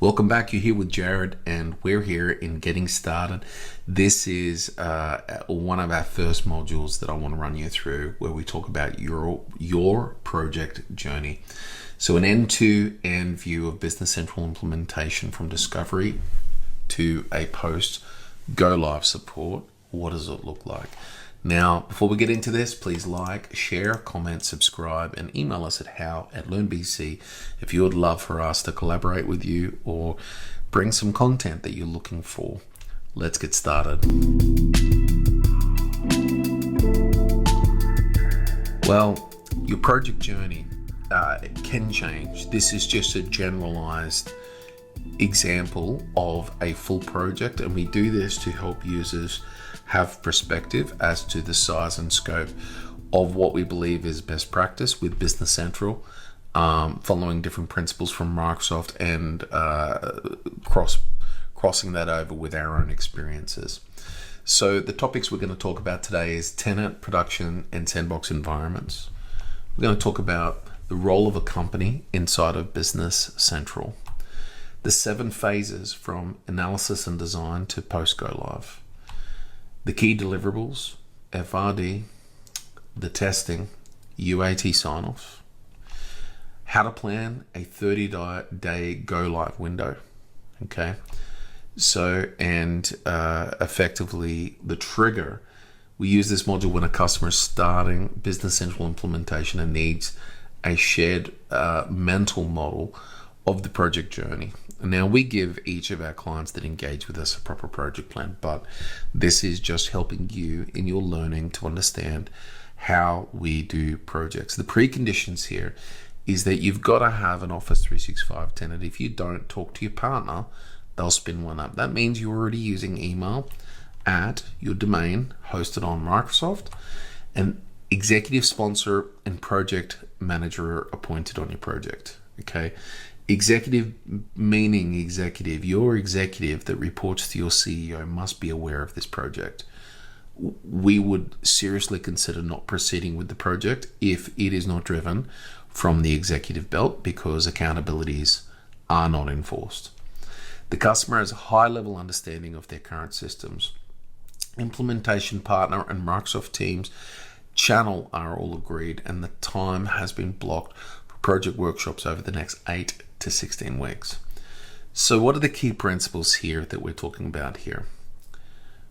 Welcome back. You're here with Jared, and we're here in Getting Started. This is one of our first modules that I want to run you through, where we talk about your project journey. So an end-to-end view of Business Central implementation from discovery to a post go-live support. What does it look like? Now, before we get into this, please like, share, comment, subscribe, and email us at how@learnbc if you would love for us to collaborate with you or bring some content that you're looking for. Let's get started. Well, your project journey can change. This is just a generalized example of a full project, and we do this to help users have perspective as to the size and scope of what we believe is best practice with Business Central, following different principles from Microsoft and crossing that over with our own experiences. So the topics we're going to talk about today is tenant, production, and sandbox environments. We're going to talk about the role of a company inside of Business Central, the 7 phases from analysis and design to post go live, the key deliverables, FRD, the testing, UAT sign-off, how to plan a 30-day go-live window, okay? So, and effectively the trigger, we use this module when a customer is starting Business Central implementation and needs a shared mental model of the project journey. Now, we give each of our clients that engage with us a proper project plan, but this is just helping you in your learning to understand how we do projects. The preconditions here is that you've got to have an Office 365 tenant. If you don't, talk to your partner, they'll spin one up. That means you're already using email at your domain hosted on Microsoft, and executive sponsor and project manager appointed on your project, okay? Executive meaning your executive that reports to your CEO must be aware of this project. We would seriously consider not proceeding with the project if it is not driven from the executive belt, because accountabilities are not enforced. The customer has a high level understanding of their current systems. Implementation partner and Microsoft Teams channel are all agreed, and the time has been blocked for project workshops over the next 8 to 16 weeks. So what are the key principles here that we're talking about here?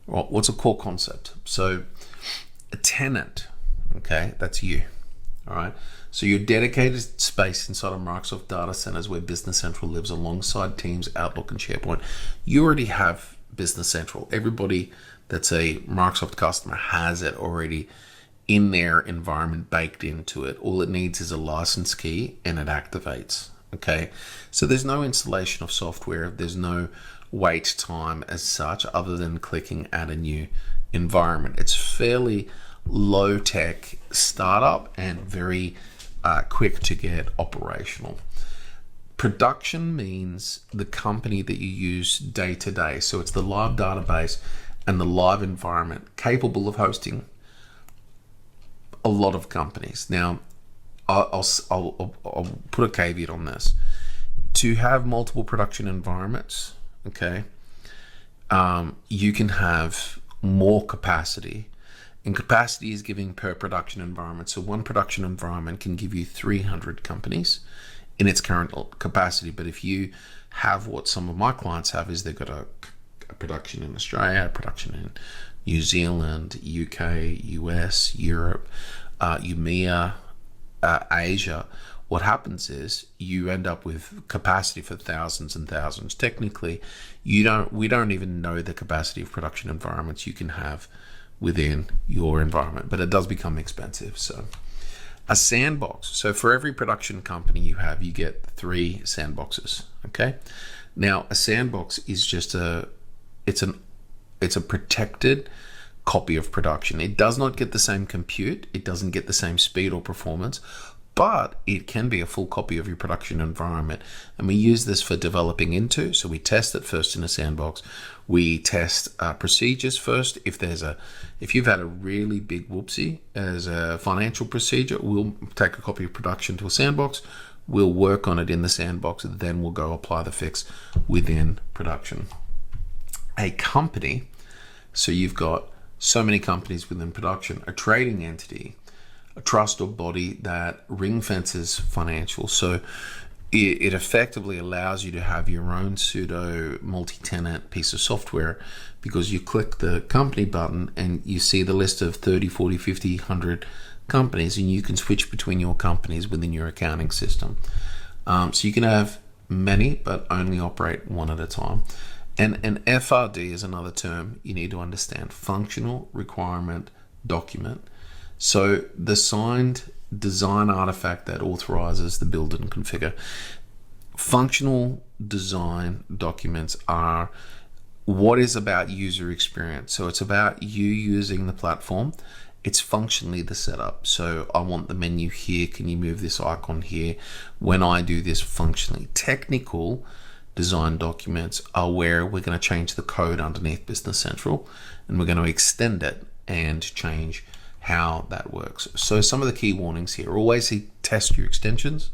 Well, what's a core concept? So a tenant, okay, that's you, all right? So your dedicated space inside of Microsoft data centers where Business Central lives alongside Teams, Outlook, and SharePoint. You already have Business Central. Everybody that's a Microsoft customer has it already in their environment, baked into it. All it needs is a license key and it activates. Okay, so there's no installation of software, there's no wait time as such, other than clicking add a new environment. It's fairly low tech startup and very quick to get operational. Production means the company that you use day to day. So it's the live database and the live environment capable of hosting a lot of companies. Now, I'll put a caveat on this. To have multiple production environments, okay, you can have more capacity, and capacity is giving per production environment. So one production environment can give you 300 companies in its current capacity. But if you have what some of my clients have, is they've got a production in Australia, a production in New Zealand, UK, US, Europe, EMEA, Asia, what happens is you end up with capacity for thousands and thousands. Technically, we don't even know the capacity of production environments you can have within your environment, but it does become expensive. So a sandbox. So for every production company you have, you get 3 sandboxes. Okay. Now a sandbox is just it's a protected copy of production. It does not get the same compute. It doesn't get the same speed or performance, but it can be a full copy of your production environment. And we use this for developing into. So we test it first in a sandbox. We test procedures first. If you've had a really big whoopsie as a financial procedure, we'll take a copy of production to a sandbox. We'll work on it in the sandbox, and then we'll go apply the fix within production. A company, so you've got so many companies within production, a trading entity, a trust or body that ring fences financials. So it effectively allows you to have your own pseudo multi-tenant piece of software, because you click the company button and you see the list of 30, 40, 50, 100 companies, and you can switch between your companies within your accounting system. So you can have many, but only operate one at a time. And an FRD is another term you need to understand: functional requirement document. So the signed design artifact that authorizes the build and configure. Functional design documents are what is about user experience. So it's about you using the platform. It's functionally the setup. So I want the menu here. Can you move this icon here? When I do this functionally. Technical design documents are where we're going to change the code underneath Business Central, and we're going to extend it and change how that works. So some of the key warnings here: always test your extensions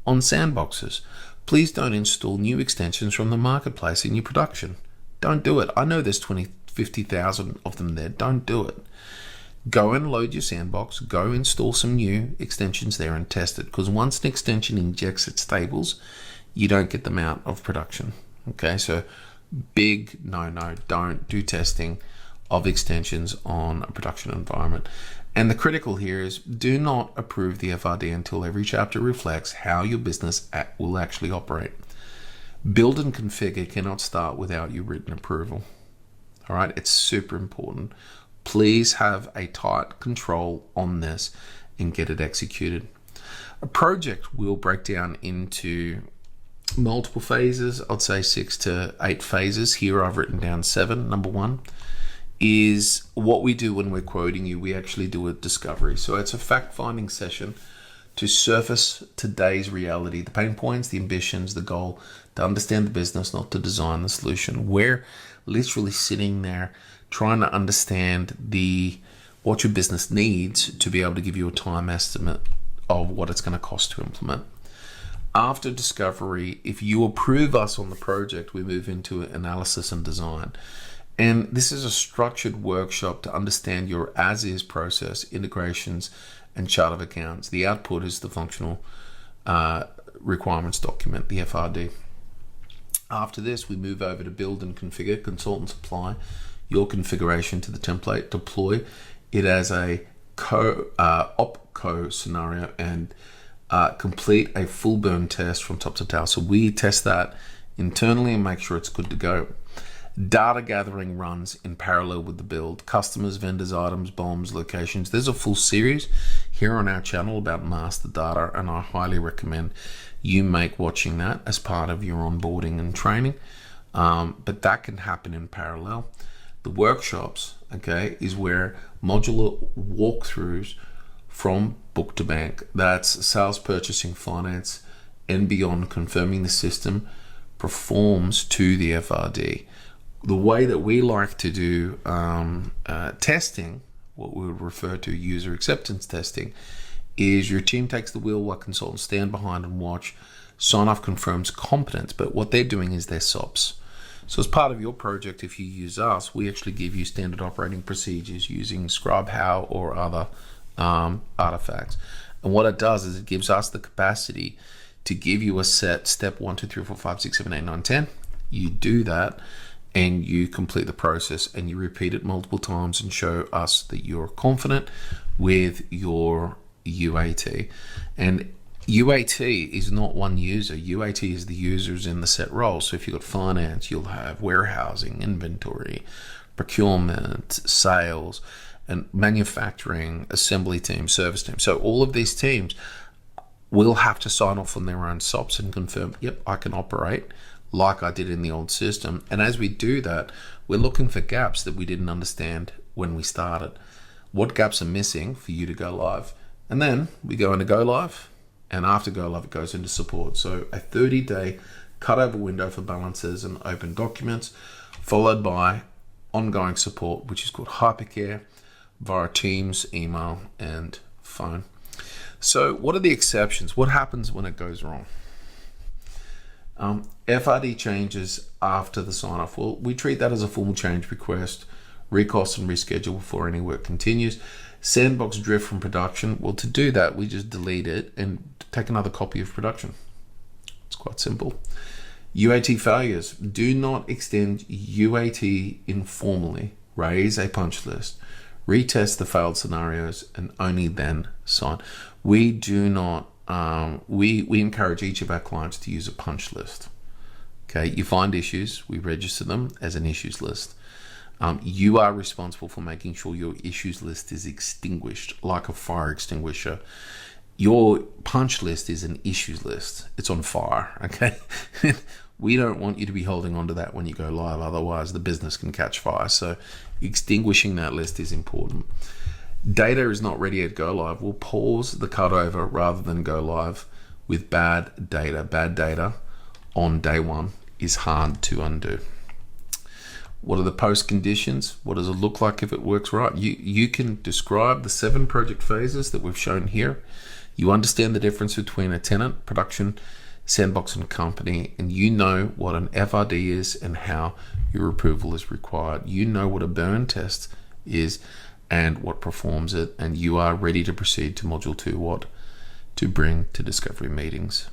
on sandboxes. Please don't install new extensions from the marketplace in your production. Don't do it. I know there's 50,000 of them there. Don't do it. Go and load your sandbox, go install some new extensions there and test it, because once an extension injects its tables, you don't get them out of production. Okay, so big no, don't do testing of extensions on a production environment. And the critical here is, do not approve the FRD until every chapter reflects how your business will actually operate. Build and configure cannot start without your written approval. All right, it's super important. Please have a tight control on this and get it executed. A project will break down into multiple phases. I'd say 6 to 8 phases. Here I've written down 7. Number 1 is what we do when we're quoting you. We actually do a discovery. So it's a fact-finding session to surface today's reality, the pain points, the ambitions, the goal, to understand the business, not to design the solution. We're literally sitting there trying to understand what your business needs to be able to give you a time estimate of what it's going to cost to implement. After discovery, if you approve us on the project, we move into analysis and design. And this is a structured workshop to understand your as-is process, integrations, and chart of accounts. The output is the functional requirements document, the FRD. After this, we move over to build and configure. Consultants apply your configuration to the template, deploy it as a opco scenario, and complete a full burn test from top to tail. So we test that internally and make sure it's good to go. Data gathering runs in parallel with the build. Customers, vendors, items, bombs, locations. There's a full series here on our channel about master data, and I highly recommend you make watching that as part of your onboarding and training. But that can happen in parallel. The workshops, okay, is where modular walkthroughs from book to bank. That's sales, purchasing, finance, and beyond, confirming the system performs to the FRD. The way that we like to do testing, what we would refer to user acceptance testing, is your team takes the wheel while consultants stand behind and watch. Sign-off confirms competence, but what they're doing is their SOPs. So as part of your project, if you use us, we actually give you standard operating procedures using Scrub, How, or other artifacts. And what it does is it gives us the capacity to give you a set, step 1, 2, 3, 4, 5, 6, 7, 8, 9, 10. You do that and you complete the process and you repeat it multiple times and show us that you're confident with your UAT. And UAT is not one user. UAT is the users in the set role. So if you've got finance, you'll have warehousing, inventory, procurement, sales, and manufacturing, assembly team, service team. So all of these teams will have to sign off on their own SOPs and confirm, yep, I can operate like I did in the old system. And as we do that, we're looking for gaps that we didn't understand when we started. What gaps are missing for you to go live? And then we go into go live, and after go live, it goes into support. So a 30-day cutover window for balances and open documents, followed by ongoing support, which is called hypercare via Teams, email, and phone. So what are the exceptions? What happens when it goes wrong? FRD changes after the sign-off. Well, we treat that as a formal change request, recost and reschedule before any work continues. Sandbox drift from production. Well, to do that, we just delete it and take another copy of production. It's quite simple. UAT failures. Do not extend UAT informally. Raise a punch list. Retest the failed scenarios and only then sign. We do not, we encourage each of our clients to use a punch list. Okay, you find issues, we register them as an issues list. You are responsible for making sure your issues list is extinguished like a fire extinguisher. Your punch list is an issues list. It's on fire, okay? We don't want you to be holding on to that when you go live, otherwise the business can catch fire. So extinguishing that list is important. Data is not ready at go live. We'll pause the cutover rather than go live with bad data. Bad data on day one is hard to undo. What are the post conditions? What does it look like if it works right? You can describe the 7 project phases that we've shown here. You understand the difference between a tenant, production, sandbox and company, and you know what an FRD is and how your approval is required. You know what a burn test is and what performs it, and you are ready to proceed to module 2, what to bring to discovery meetings.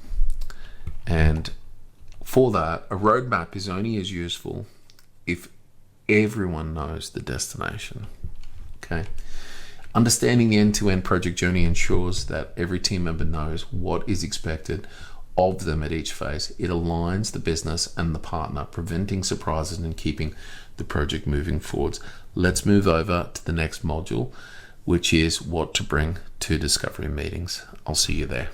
And for that, a roadmap is only as useful if everyone knows the destination. Okay. Understanding the end-to-end project journey ensures that every team member knows what is expected of them at each phase. It aligns the business and the partner, preventing surprises and keeping the project moving forwards. Let's move over to the next module, which is what to bring to discovery meetings. I'll see you there.